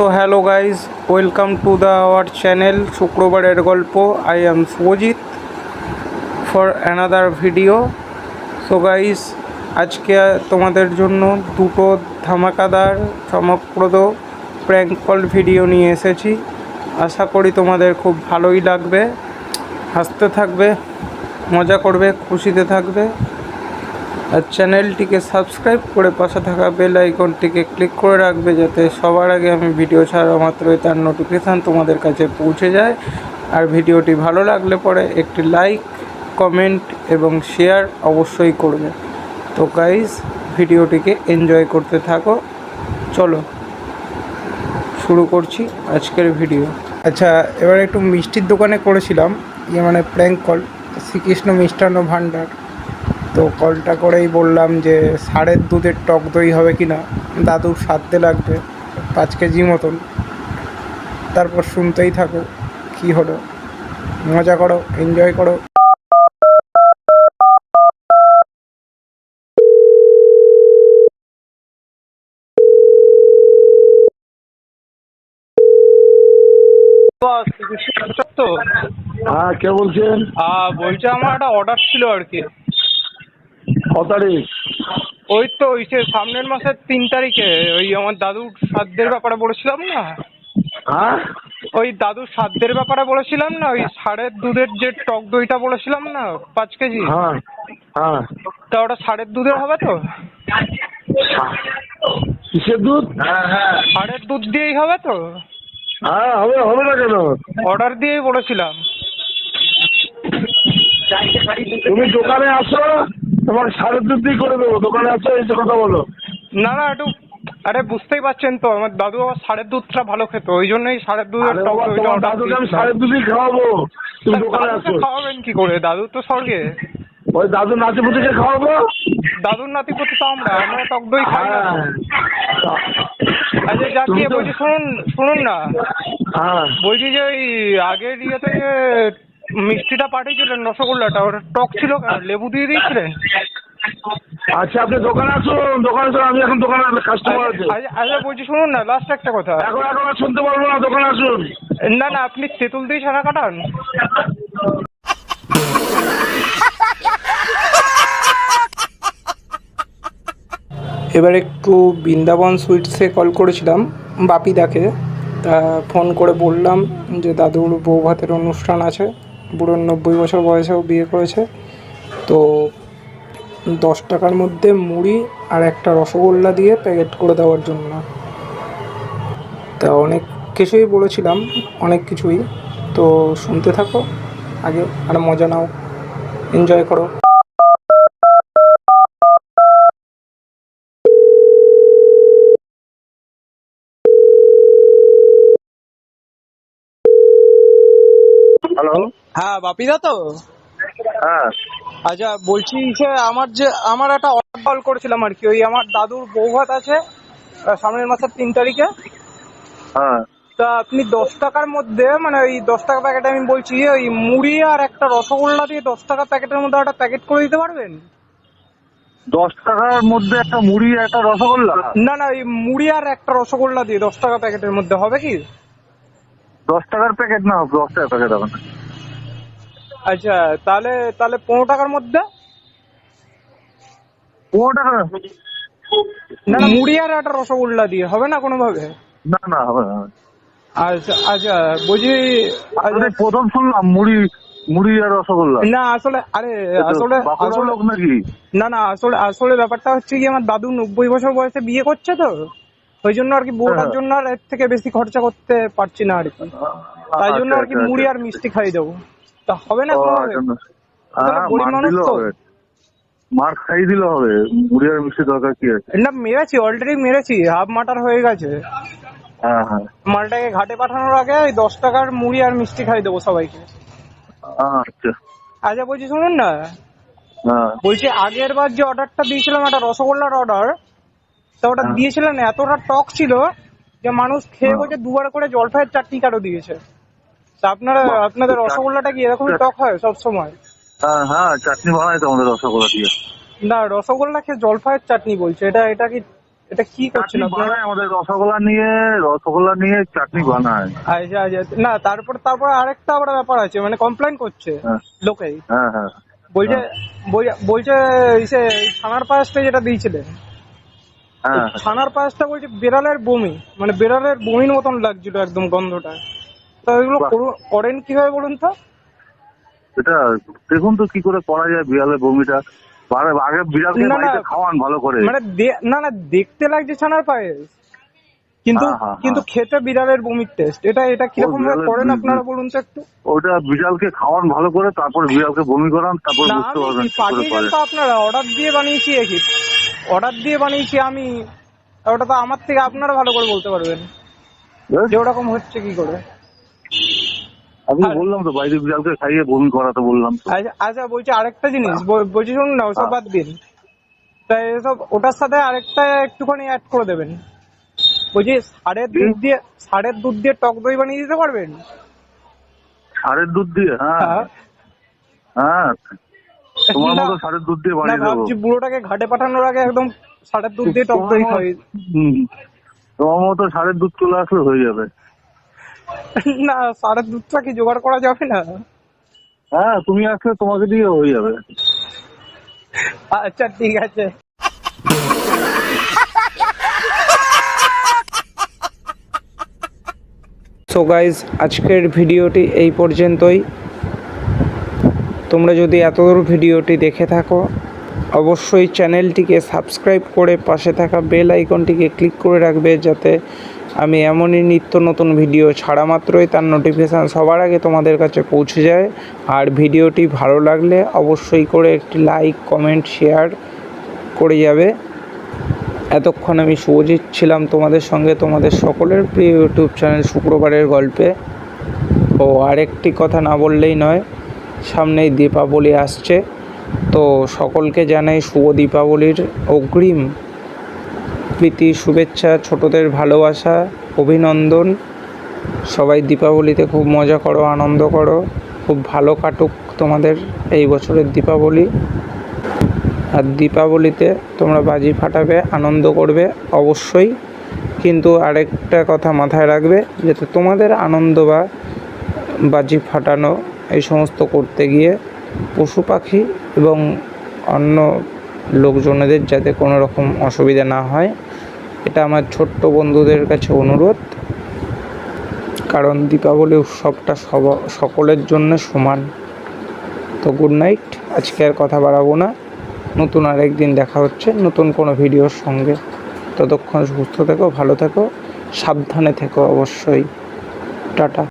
So hello guys, welcome to our channel শুক্রবারের গল্প. I am Swojit for another video. So guys, আজকে তোমাদের জন্য দুটো ধামাকাদার চমকপ্রদ প্র্যাঙ্ক কল ভিডিও নিয়ে এসেছি. আশা করি তোমাদের খুব ভালোই লাগবে, হাসতে থাকবে, মজা করবে, খুশিতে থাকবে. আর চ্যানেলটিকে সাবস্ক্রাইব করে পাশে থাকা বেল আইকনটিকে ক্লিক করে রাখবে, যাতে সবার আগে আমি ভিডিও ছাড়া মাত্রই তার নোটিফিকেশান তোমাদের কাছে পৌঁছে যায়. আর ভিডিওটি ভালো লাগলে পরে একটি লাইক, কমেন্ট এবং শেয়ার অবশ্যই করবে. তো গাইজ, ভিডিওটিকে এনজয় করতে থাকো. চলো শুরু করছি আজকের ভিডিও. আচ্ছা, এবার একটু মিষ্টির দোকানে করেছিলাম মানে প্র্যাঙ্ক কল, শ্রীকৃষ্ণ মিষ্টান্ন ভাণ্ডার. তো কলটা করেই বললাম যে ষাঁড়ের দুধের টক দই হবে কি না, দাদুর সাধ্যে লাগবে 5 কেজি মতন. তারপর শুনতেই থাকো কি হলো, মজা করো, এনজয় করো. তো হ্যাঁ, কে বলছেন? বলছি আমার একটা অর্ডার ছিল আর কি. কত তারিখ? ওই তো ওই সে সামনের মাসের 3 তারিখে. ওই আমার দাদুর শ্রাদ্ধের ব্যাপারে বলেছিলাম না, হ্যাঁ, ওই দাদুর শ্রাদ্ধের ব্যাপারে বলেছিলাম না, ওই ষাঁড়ের দুধের যে টক দইটা বলেছিলাম না 5 কেজি. হ্যাঁ, হ্যাঁ. তা ওটা ষাঁড়ের দুধের হবে তো? কিসের দুধ? ষাঁড়ের দুধ দিয়েই হবে তো? হ্যাঁ, হবে. হবে না কেন? অর্ডার দিয়েই বলেছিলাম. তুমি দোকানে আসো, তোমার ষাঁড়ের দুধ দিয়ে করে দেবো. দোকানে আসো, এসে কথা বলো. না না, একটু আরে বুঝতেই পারছেন তো, আমার দাদু আবার ষাঁড়ের দুধটা ভালো খেত, ওই জন্যই ষাঁড়ের দুধের টক দইটা অর্ডার দাদুকে আমি দিয়েছিলাম. ষাঁড়ের দুধই খাওয়াবো. তুমি দোকানে আসো. খাওয়াবেন কি করে? দাদু তো স্বর্গে. ওই দাদু নাতিপুতিকে খাওয়াবো. দাদুর নাতিপুতি তো আমরা টক দই খাই না. হ্যাঁ. আচ্ছা যাক, তুমি গিয়ে তো- বলছি শুনুন না, হ্যাঁ. বলছি যে ওই আগের ইয়েতে যে মিষ্টিটা পাঠিয়েছিলেন, রসগোল্লাটা, ওটা টক ছিল কেন? লেবু দিয়ে দিয়েছিলেন? আচ্ছা, আপনি দোকানে আসুন. দোকানে আসুন, আমি এখন দোকানে কাস্টমার আছে. আচ্ছা বলছি শুনুন না, লাস্ট একটা কথা. এখন আর শুনতে পারবো না. দোকানে আসুন. না না, আপনি তেঁতুল দিয়ে ছানা কাটান? এবার একটু বৃন্দাবন সুইটসে কল করেছিলাম বাপিদাকে. তা ফোন করে বললাম যে দাদুর বউ ভাতের অনুষ্ঠান আছে, বুড়োর 90 বছর বয়সেও বিয়ে করেছে, তো 10 টাকার মধ্যে মুড়ি আর একটা রসগোল্লা দিয়ে প্যাকেট করে দেওয়ার জন্য. তা অনেক কিছুই বলেছিলাম, অনেক কিছুই. তো শুনতে থাকো আগে, আর মজা নাও, এনজয় করো. হ্যালো. হ্যাঁ, বাপিদা তো? হ্যাঁ. আচ্ছা বলছি যে আমার একটা অর্ডার কল করেছিলাম আর কি. ওই আমার দাদুর বউ ভাত আছে সামনের মাসের 3 তারিখে. হ্যাঁ. তা আপনি 10 টাকার মধ্যে, মানে ওই 10 টাকা প্যাকেট আমি বলছি, ওই মুড়ি আর একটা রসগোল্লা দিয়ে 10 টাকা প্যাকেটের মধ্যে একটা প্যাকেট করে দিতে পারবেন? 10 টাকার মধ্যে একটা মুড়ি, একটা রসগোল্লা? না না, ওই মুড়ি আর একটা রসগোল্লা দিয়ে 10 টাকা প্যাকেটের মধ্যে হবে কি? 10 টাকার প্যাকেট না, 10 টাকার প্যাকেট হবে না. আচ্ছা তাহলে 15 টাকার মধ্যে? 15 টাকা? না না, মুড়ি আর একটা রসগোল্লা দিয়ে হবে না কোনোভাবে? না না, হবে না. আচ্ছা আচ্ছা বলছি, আমি প্রথম শুনলাম মুড়ি, মুড়ি আর রসগোল্লা. না আসলে আসলে লোক নাকি? না না, আসলে ব্যাপারটা হচ্ছে কি, আমার দাদু 90 বছর বয়সে বিয়ে করছে, তো ওই জন্য আর কি বউটার জন্য আর এর থেকে বেশি খরচা করতে পারছি না আর কি. তাই জন্য আর কি মুড়ি আর মিষ্টি খাই দেবো. তা হবে না কোনোভাবে? গরিব মানুষ তো. মার খাই দিলে হবে. মুড়ি আর মিষ্টি দরকার কি আছে? না মেরেছি, অলরেডি মেরেছি, হাফ মাটার হয়ে গেছে. হ্যাঁ হ্যাঁ. মালটাকে ঘাটে পাঠানোর আগে ওই 10 টাকার মুড়ি আর মিষ্টি খাই দেবো সবাইকে. আচ্ছা. আচ্ছা বলছি শুনুন না, হ্যাঁ. বলছি আগের বার যে অর্ডারটা দিয়েছিলাম, একটা রসগোল্লার অর্ডার, তা ওটা দিয়েছিলেন এতটা টক ছিল যে মানুষ খেয়ে বলছে 2বার করে জলপাইয়ের চাটনি কারো দিয়েছে. তা আপনাদের রসগোল্লাটা কি এরকমই টক হয় সব সময়? হ্যাঁ হ্যাঁ, চাটনি বানাই তো আমাদের রসগোল্লা দিয়ে. না, রসগোল্লা খেয়ে জলপাইয়ের চাটনি বলছে, এটা কি এটা কি করছেন চাটনি আপনারা? বানায় আমাদের রসগোল্লা নিয়ে চাটনি বানায়। আচ্ছা আচ্ছা, না তারপর আরেকটা আবার ব্যাপার আছে, মানে কমপ্লেন করছে হ্যাঁ লোকেই, হ্যাঁ হ্যাঁ বলছে হ্যাঁ বলছে এই ছানার পায়েসটা যেটা দিয়েছিলেন, ওই হ্যাঁ। ছানার পায়েসটা বলছে বিড়ালের বমি, মানে বিড়ালের বমির মতন লাগছিল একদম গন্ধটা। তো এগুলো বাহ, করেন কিভাবে বলুন তো? এটা দেখুন তো কি করে করা যায় বিড়ালের বমিটা। আগে বিড়ালকে না না, বাড়িতে খাওয়ান ভালো করে। মানে না না, দেখতে লাগছে ছানার পায়েস, কিন্তু হ্যাঁ হ্যাঁ কিন্তু হ্যাঁ। খেতে বিড়ালের বমির টেস্ট। এটা কিরকম ভাবে বিড়ালের করেন আপনারা বলুন তো একটু? ওটা বিড়ালকে খাওয়ান ভালো করে, তারপর বিড়ালকে বমি করান, তারপর না, বুঝতে আমি পারবেন কি করে পাঠিয়েছেন করে। তো আপনারা, অর্ডার দিয়ে বানিয়েছি, অর্ডার দিয়ে বানিয়েছি আমি। ওটা তো আমার থেকে আপনারা ভালো করে বলতে পারবেন বেশ, যে ওরকম হচ্ছে কি করে। আমি আর- বললাম তো বাইরে বিড়ালকে খাইয়ে বমি করাতে বললাম তো। আচ্ছা আচ্ছা, বলছি আরেকটা জিনিস, বলছি শুনুন না, ওসব বাদ দিন। তাই এসব ওটার সাথে আরেকটা একটুখানি অ্যাড করে দেবেন। বলছি ষাঁড়ের দুধ দিয়ে টক দই বানিয়ে দিতে পারবেন? ষাঁড়ের দুধ দিয়ে? হ্যাঁ হ্যাঁ। হ্যাঁ, তোমার না মতো ষাঁড়ের দুধ দিয়ে না, বানিয়ে দেবো। ভাবছি বুড়োটাকে ঘাটে পাঠানোর আগে একদম ষাঁড়ের দুধ দিয়ে টক দই খাই। হুম, তোমার মতো ষাঁড়ের দুধ চলে আসলে হয়ে যাবে। না, ষাঁড়ের দুধটা কি জোগাড় করা যাবে না? হ্যাঁ, তুমি আসলে তোমাকে দিয়ে হয়ে যাবে। আচ্ছা ঠিক আছে। সো গাইজ, আজকের ভিডিওটি এই পর্যন্তই। তোমরা যদি এতদূর ভিডিওটি দেখে থাকো, অবশ্যই চ্যানেলটিকে সাবস্ক্রাইব করে পাশে থাকা বেল আইকনটিকে ক্লিক করে রাখবে, যাতে আমি এমনই নিত্য নতুন ভিডিও ছাড়া মাত্রই তার নোটিফিকেশান সবার আগে তোমাদের কাছে পৌঁছে যায়। আর ভিডিওটি ভালো লাগলে অবশ্যই করে একটি লাইক, কমেন্ট, শেয়ার করে যাবে। এতক্ষণ আমি শুভজিৎ ছিলাম তোমাদের সঙ্গে, তোমাদের সকলের প্রিয় ইউটিউব চ্যানেল শুক্রবারের গল্পে। ও আরেকটি কথা না বললেই নয়, সামনেই দীপাবলি আসছে, তো সকলকে জানাই শুভ দীপাবলির অগ্রিম প্রীতি, শুভেচ্ছা, ছোটদের ভালোবাসা, অভিনন্দন। সবাই দীপাবলিতে খুব মজা করো, আনন্দ করো, খুব ভালো কাটুক তোমাদের এই বছরের দীপাবলি। আর দীপাবলিতে তোমরা বাজি ফাটাবে, আনন্দ করবে অবশ্যই, কিন্তু আরেকটা কথা মাথায় রাখবে, যাতে তোমাদের আনন্দ বা বাজি ফাটানো এই সমস্ত করতে গিয়ে পশু পাখি এবং অন্য লোকজনেদের যাতে কোনো রকম অসুবিধা না হয়, এটা আমার ছোট্ট বন্ধুদের কাছে অনুরোধ। কারণ দীপাবলি উৎসবটা সকলের জন্য সমান। তো গুড নাইট, আজকে আর কথা বাড়াবো না, নতুন আরেক দিন দেখা হচ্ছে নতুন কোনো ভিডিওর সঙ্গে। ততক্ষণ সুস্থ থেকো, ভালো থেকো, সাবধানে থেকো অবশ্যই। টাটা।